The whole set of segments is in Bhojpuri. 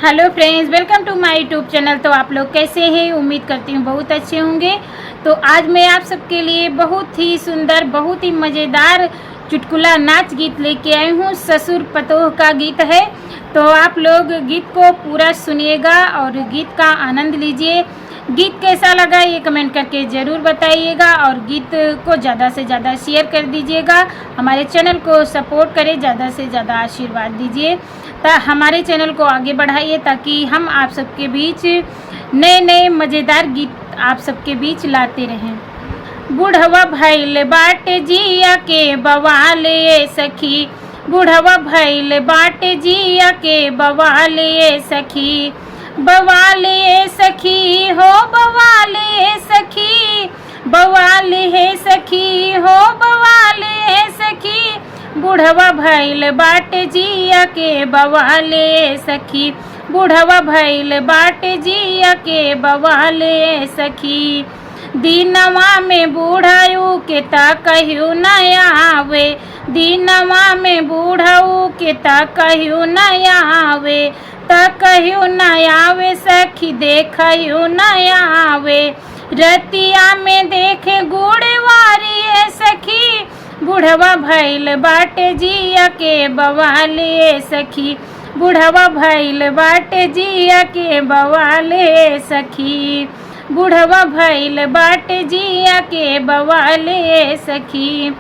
हेलो फ्रेंड्स, वेलकम टू माय यूट्यूब चैनल। तो आप लोग कैसे हैं? उम्मीद करती हूँ बहुत अच्छे होंगे। तो आज मैं आप सबके लिए बहुत ही सुंदर, बहुत ही मज़ेदार चुटकुला नाच गीत लेके आई हूँ। ससुर पतोह का गीत है, तो आप लोग गीत को पूरा सुनिएगा और गीत का आनंद लीजिए। गीत कैसा लगा ये कमेंट करके ज़रूर बताइएगा और गीत को ज़्यादा से ज़्यादा शेयर कर दीजिएगा। हमारे चैनल को सपोर्ट करें, ज़्यादा से ज़्यादा आशीर्वाद दीजिए, हमारे चैनल को आगे बढ़ाइए ताकि हम आप सबके बीच नए नए मज़ेदार गीत आप सबके बीच लाते रहें। बुढ़वा भइल बाटे जिया के बवाले सखी, बुढ़वा भइल बाटे जिया के बवाले सखी, बवाले सखी हो बवाले सखी, बवाले सखी हो बवाले सखी, बुढ़वा भइल बाटे जिया के बवाले सखी, बुढ़वा भइल बाटे जिया के बवाले सखी। दीनवा में बूढ़ाऊ के ता कहियो न आवे, दीनवा में बूढ़ाऊ के ता कहियो न आवे, ता कहियो न आवे सखी देखियो न आवे, रतिया में देखे गुड़वारी सखी, बुढ़वा भइल बाटे जिया के बवाले सखी, बुढ़वा भइल बाटे जिया के बवाले सखी, बुढ़वा भइल बाटे जिया के बवाले सखी।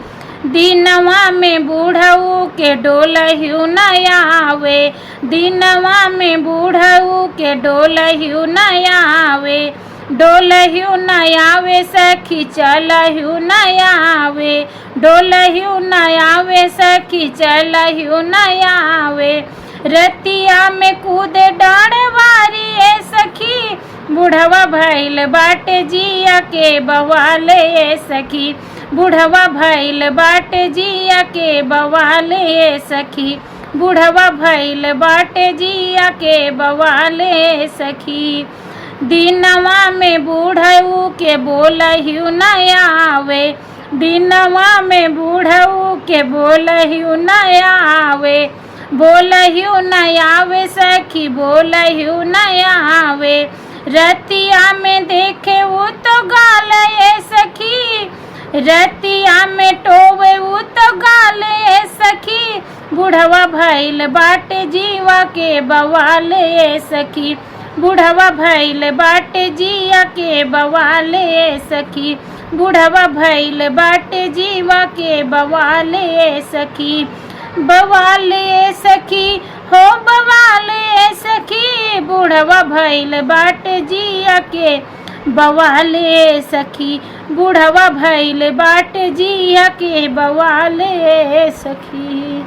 दिनवा में बूढ़ऊ के डोलहियो न आवे, दिनवा में बूढ़ऊ के डोलहियो न आवे, डोलहियो न आवे सखी चलहियो न आवे, डोलहियो न आवे सखी चलहियो न आवे, रतिया में कूदे डाँड़वारी सखी, बुढ़वा भइल बाटे जिया के बवाले सखी, बुढ़वा भइल बाटे जिया के बवाले सखी, बुढ़वा भइल बाटे जिया के बवाले सखी। दिनवा में बूढ़ऊ के बोलहियो न आवे, दिनवा में बूढ़ऊ के बोलहियो न आवे, बोलहियो न आवे सखी बोलहियो न आवे, रतिया में देखे वो तो गाले सखी, रतिया में टोवे वो तो गाले सखी, बुढ़वा भइल बाटे जीवा के बवाले सखी, बुढ़वा भइल बाटे जिया के बवाले सखी, बुढ़वा भइल बाटे जीवा के बवाले सखी, बवाले सखी हो बवाले सखी, बुढ़वा भइल बाटे जिया के बवाले सखी, बुढ़वा भइल बाटे जिया के बवाले सखी।